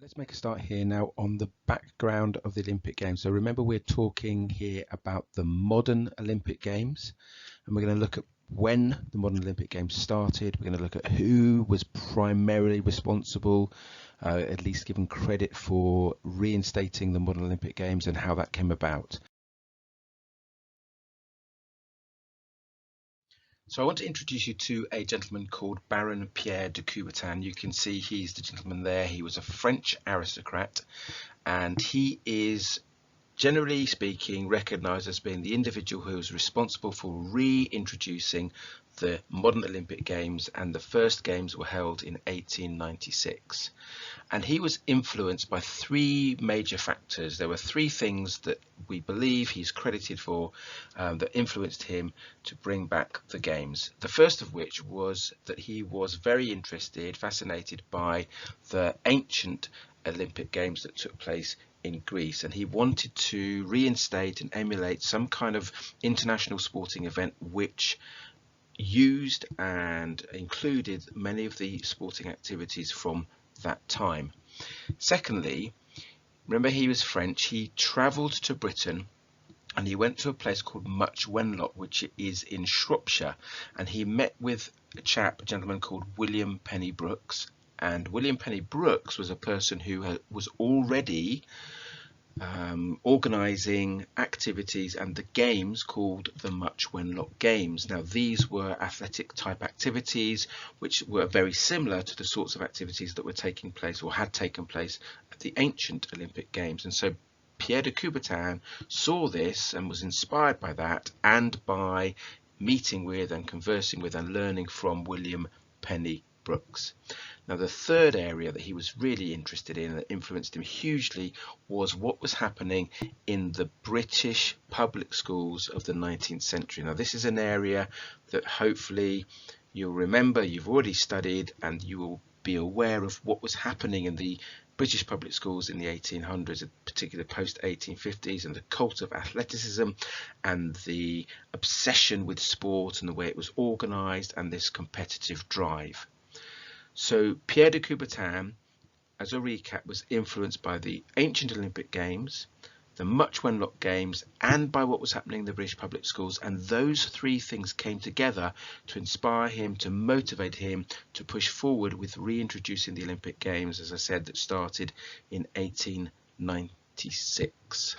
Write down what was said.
Let's make a start here now on the background of the Olympic Games. So remember, we're talking here about the modern Olympic Games, and we're going to look at when the modern Olympic Games started. We're going to look at who was primarily responsible, at least given credit for reinstating the modern Olympic Games, and how that came about. So I want to introduce you to a gentleman called Baron Pierre de Coubertin. You can see he's the gentleman there. He was a French aristocrat, and he is, generally speaking, recognised as being the individual who was responsible for reintroducing the modern Olympic Games, and the first games were held in 1896. And he was influenced by three major factors. There were three things that we believe he's credited for that influenced him to bring back the games. The first of which was that he was very interested, fascinated by the ancient Olympic Games that took place in Greece, and he wanted to reinstate and emulate some kind of international sporting event which used and included many of the sporting activities from that time. Secondly, remember, he was French. He travelled to Britain and he went to a place called Much Wenlock, which is in Shropshire, and he met with a gentleman called William Penny Brooks. And William Penny Brooks was a person who was already organising activities and the games called the Much Wenlock Games. Now, these were athletic type activities which were very similar to the sorts of activities that were taking place or had taken place at the ancient Olympic Games. And so Pierre de Coubertin saw this and was inspired by that, and by meeting with and conversing with and learning from William Penny Brooks. Now, the third area that he was really interested in, that influenced him hugely, was what was happening in the British public schools of the 19th century. Now, this is an area that hopefully you'll remember, you've already studied, and you will be aware of what was happening in the British public schools in the 1800s, particularly post 1850s, and the cult of athleticism and the obsession with sport and the way it was organised and this competitive drive. So Pierre de Coubertin, as a recap, was influenced by the ancient Olympic Games, the Much Wenlock Games, and by what was happening in the British public schools. And those three things came together to inspire him, to motivate him to push forward with reintroducing the Olympic Games, as I said, that started in 1896.